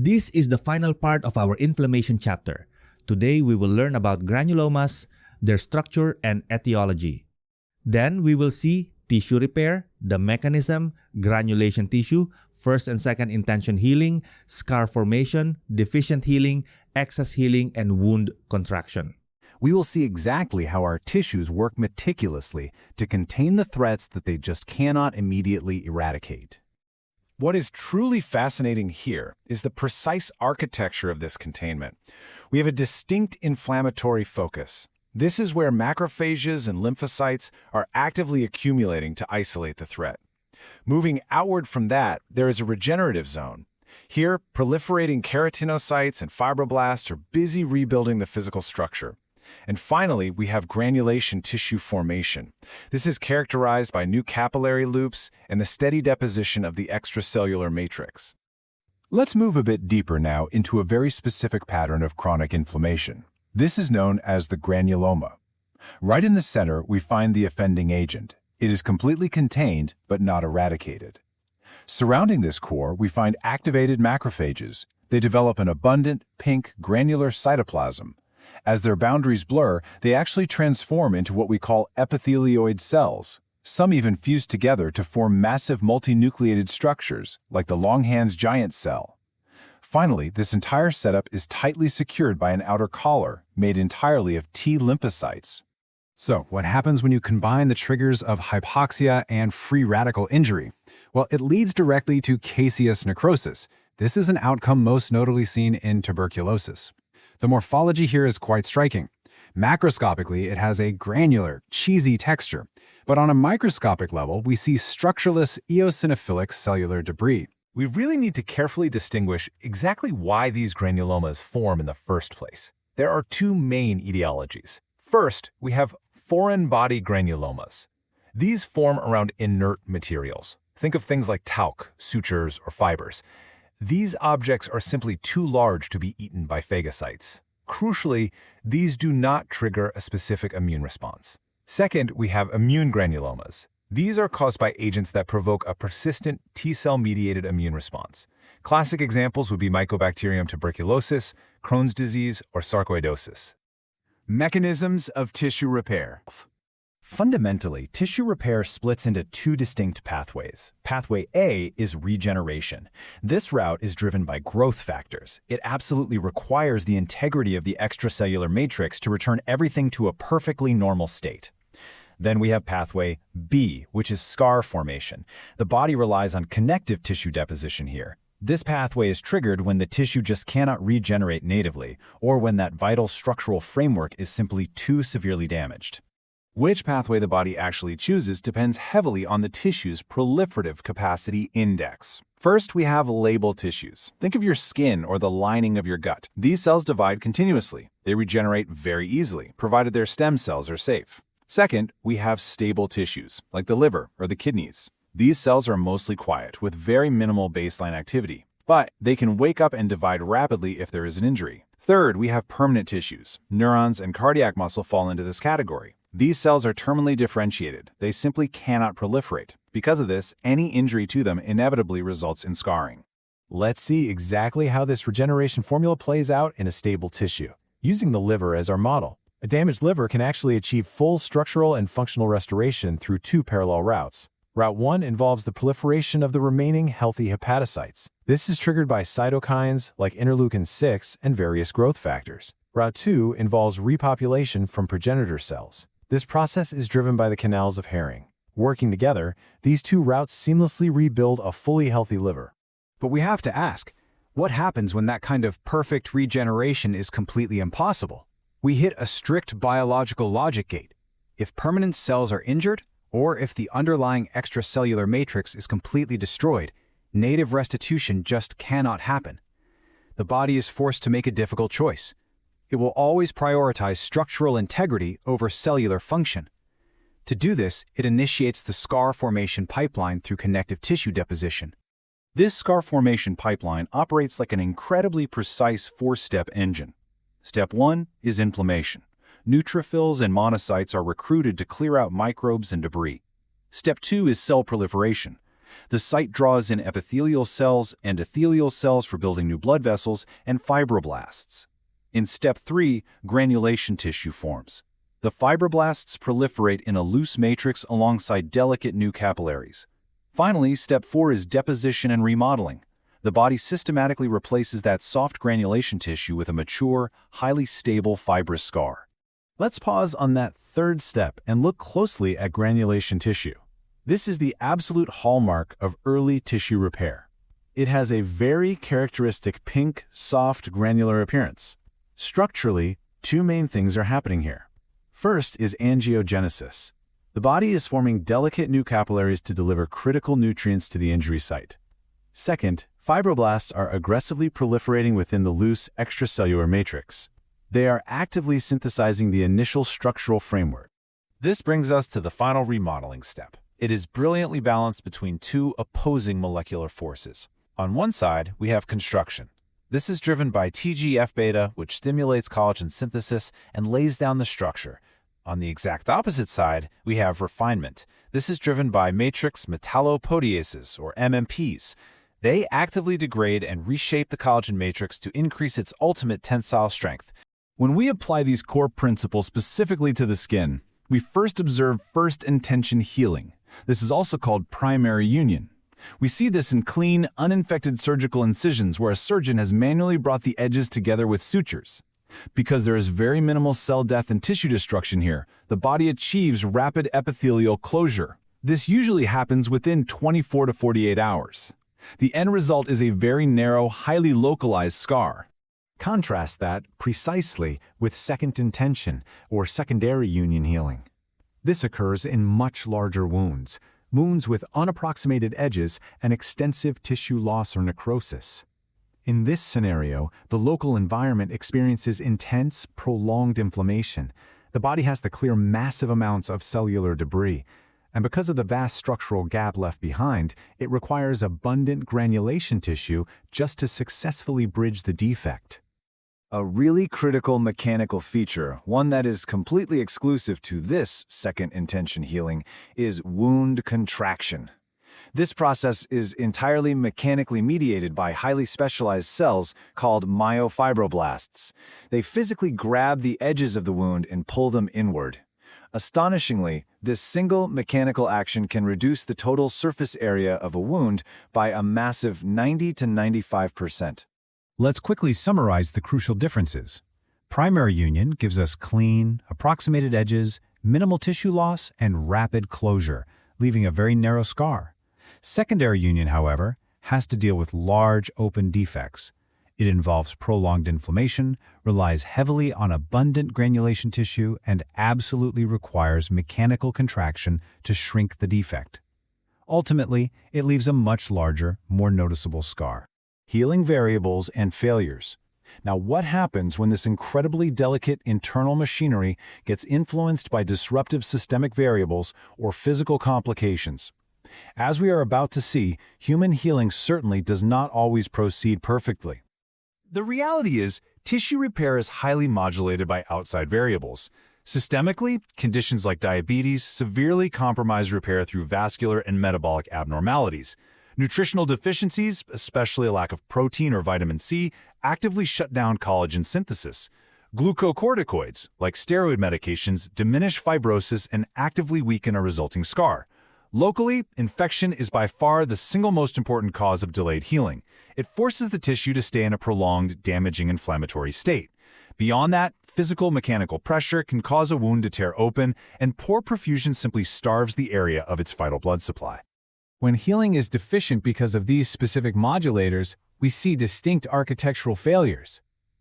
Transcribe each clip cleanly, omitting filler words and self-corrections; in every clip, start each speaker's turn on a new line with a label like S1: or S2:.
S1: This is the final part of our inflammation chapter. Today we will learn about granulomas, their structure and etiology. Then we will see tissue repair, the mechanism, granulation tissue, first and second intention healing, scar formation, deficient healing, excess healing, and wound contraction.
S2: We will see exactly how our tissues work meticulously to contain the threats that they just cannot immediately eradicate. What is truly fascinating here is the precise architecture of this containment. We have a distinct inflammatory focus. This is where macrophages and lymphocytes are actively accumulating to isolate the threat. Moving outward from that, there is a regenerative zone. Here, proliferating keratinocytes and fibroblasts are busy rebuilding the physical structure. And finally, we have granulation tissue formation. This is characterized by new capillary loops and the steady deposition of the extracellular matrix. Let's move a bit deeper now into a very specific pattern of chronic inflammation. This is known as the granuloma. Right in the center, we find the offending agent. It is completely contained, but not eradicated. Surrounding this core, we find activated macrophages. They develop an abundant, pink, granular cytoplasm. As their boundaries blur, they actually transform into what we call epithelioid cells. Some even fuse together to form massive multinucleated structures, like the Langhans giant cell. Finally, this entire setup is tightly secured by an outer collar, made entirely of T lymphocytes. So, what happens when you combine the triggers of hypoxia and free radical injury? Well, it leads directly to caseous necrosis. This is an outcome most notably seen in tuberculosis. The morphology here is quite striking. Macroscopically, it has a granular, cheesy texture, but on a microscopic level, we see structureless eosinophilic cellular debris. We really need to carefully distinguish exactly why these granulomas form in the first place. There are two main etiologies. First, we have foreign body granulomas. These form around inert materials. Think of things like talc, sutures, or fibers. These objects are simply too large to be eaten by phagocytes. Crucially, these do not trigger a specific immune response. Second, we have immune granulomas. These are caused by agents that provoke a persistent T-cell-mediated immune response. Classic examples would be Mycobacterium tuberculosis, Crohn's disease, or sarcoidosis. Mechanisms of tissue repair. Fundamentally, tissue repair splits into two distinct pathways. Pathway A is regeneration. This route is driven by growth factors. It absolutely requires the integrity of the extracellular matrix to return everything to a perfectly normal state. Then we have pathway B, which is scar formation. The body relies on connective tissue deposition here. This pathway is triggered when the tissue just cannot regenerate natively, or when that vital structural framework is simply too severely damaged. Which pathway the body actually chooses depends heavily on the tissue's proliferative capacity index. First, we have labile tissues. Think of your skin or the lining of your gut. These cells divide continuously. They regenerate very easily, provided their stem cells are safe. Second, we have stable tissues, like the liver or the kidneys. These cells are mostly quiet, with very minimal baseline activity, but they can wake up and divide rapidly if there is an injury. Third, we have permanent tissues. Neurons and cardiac muscle fall into this category. These cells are terminally differentiated. They simply cannot proliferate. Because of this, any injury to them inevitably results in scarring. Let's see exactly how this regeneration formula plays out in a stable tissue. Using the liver as our model, a damaged liver can actually achieve full structural and functional restoration through two parallel routes. Route 1 involves the proliferation of the remaining healthy hepatocytes. This is triggered by cytokines like interleukin-6 and various growth factors. Route 2 involves repopulation from progenitor cells. This process is driven by the canals of Herring. Working together, these two routes seamlessly rebuild a fully healthy liver. But we have to ask, what happens when that kind of perfect regeneration is completely impossible? We hit a strict biological logic gate. If permanent cells are injured, or if the underlying extracellular matrix is completely destroyed, native restitution just cannot happen. The body is forced to make a difficult choice. It will always prioritize structural integrity over cellular function. To do this, it initiates the scar formation pipeline through connective tissue deposition. This scar formation pipeline operates like an incredibly precise four-step engine. Step 1 is inflammation. Neutrophils and monocytes are recruited to clear out microbes and debris. Step 2 is cell proliferation. The site draws in epithelial cells, endothelial cells for building new blood vessels, and fibroblasts. In step 3, granulation tissue forms. The fibroblasts proliferate in a loose matrix alongside delicate new capillaries. Finally, step 4 is deposition and remodeling. The body systematically replaces that soft granulation tissue with a mature, highly stable fibrous scar.
S3: Let's pause on that third step and look closely at granulation tissue. This is the absolute hallmark of early tissue repair. It has a very characteristic pink, soft, granular appearance. Structurally, two main things are happening here. First is angiogenesis. The body is forming delicate new capillaries to deliver critical nutrients to the injury site. Second, fibroblasts are aggressively proliferating within the loose extracellular matrix. They are actively synthesizing the initial structural framework.
S2: This brings us to the final remodeling step. It is brilliantly balanced between two opposing molecular forces. On one side, we have construction. This is driven by TGF-beta, which stimulates collagen synthesis and lays down the structure. On the exact opposite side, we have refinement. This is driven by matrix metalloproteases, or MMPs. They actively degrade and reshape the collagen matrix to increase its ultimate tensile strength.
S3: When we apply these core principles specifically to the skin, we first observe first-intention healing. This is also called primary union. We see this in clean, uninfected surgical incisions where a surgeon has manually brought the edges together with sutures. Because there is very minimal cell death and tissue destruction here, the body achieves rapid epithelial closure. This usually happens within 24 to 48 hours. The end result is a very narrow, highly localized scar. Contrast that precisely with second intention or secondary union healing. This occurs in much larger wounds with unapproximated edges and extensive tissue loss or necrosis. In this scenario, the local environment experiences intense, prolonged inflammation. The body has to clear massive amounts of cellular debris, and because of the vast structural gap left behind, it requires abundant granulation tissue just to successfully bridge the defect.
S4: A really critical mechanical feature, one that is completely exclusive to this second intention healing, is wound contraction. This process is entirely mechanically mediated by highly specialized cells called myofibroblasts. They physically grab the edges of the wound and pull them inward. Astonishingly, this single mechanical action can reduce the total surface area of a wound by a massive 90 to 95%.
S3: Let's quickly summarize the crucial differences. Primary union gives us clean, approximated edges, minimal tissue loss, and rapid closure, leaving a very narrow scar. Secondary union, however, has to deal with large open defects. It involves prolonged inflammation, relies heavily on abundant granulation tissue, and absolutely requires mechanical contraction to shrink the defect. Ultimately, it leaves a much larger, more noticeable scar.
S2: Healing variables and failures. Now, what happens when this incredibly delicate internal machinery gets influenced by disruptive systemic variables or physical complications? As we are about to see, human healing certainly does not always proceed perfectly. The reality is, tissue repair is highly modulated by outside variables. Systemically, conditions like diabetes severely compromise repair through vascular and metabolic abnormalities. Nutritional deficiencies, especially a lack of protein or vitamin C, actively shut down collagen synthesis. Glucocorticoids, like steroid medications, diminish fibrosis and actively weaken a resulting scar. Locally, infection is by far the single most important cause of delayed healing. It forces the tissue to stay in a prolonged, damaging inflammatory state. Beyond that, physical mechanical pressure can cause a wound to tear open, and poor perfusion simply starves the area of its vital blood supply.
S3: When healing is deficient because of these specific modulators, we see distinct architectural failures.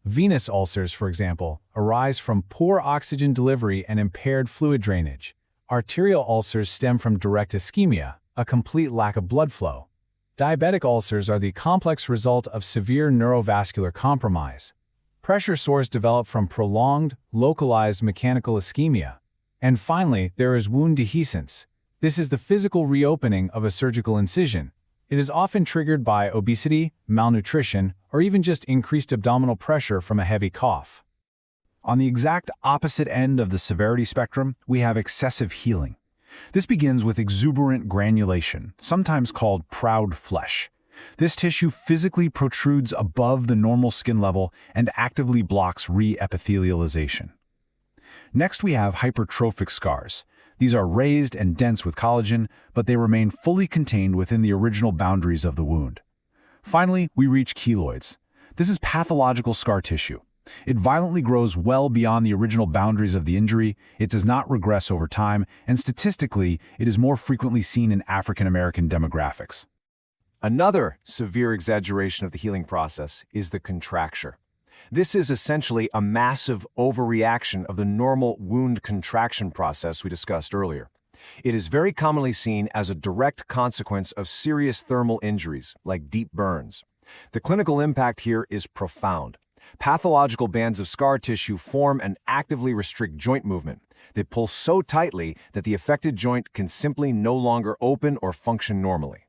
S3: Venous ulcers, for example, arise from poor oxygen delivery and impaired fluid drainage. Arterial ulcers stem from direct ischemia, a complete lack of blood flow. Diabetic ulcers are the complex result of severe neurovascular compromise. Pressure sores develop from prolonged, localized mechanical ischemia. And finally, there is wound dehiscence. This is the physical reopening of a surgical incision. It is often triggered by obesity, malnutrition, or even just increased abdominal pressure from a heavy cough.
S2: On the exact opposite end of the severity spectrum, we have excessive healing. This begins with exuberant granulation, sometimes called proud flesh. This tissue physically protrudes above the normal skin level and actively blocks re-epithelialization. Next, we have hypertrophic scars. These are raised and dense with collagen, but they remain fully contained within the original boundaries of the wound. Finally, we reach keloids. This is pathological scar tissue. It violently grows well beyond the original boundaries of the injury, it does not regress over time, and statistically, it is more frequently seen in African American demographics.
S4: Another severe exaggeration of the healing process is the contracture. This is essentially a massive overreaction of the normal wound contraction process we discussed earlier. It is very commonly seen as a direct consequence of serious thermal injuries, like deep burns. The clinical impact here is profound. Pathological bands of scar tissue form and actively restrict joint movement. They pull so tightly that the affected joint can simply no longer open or function normally.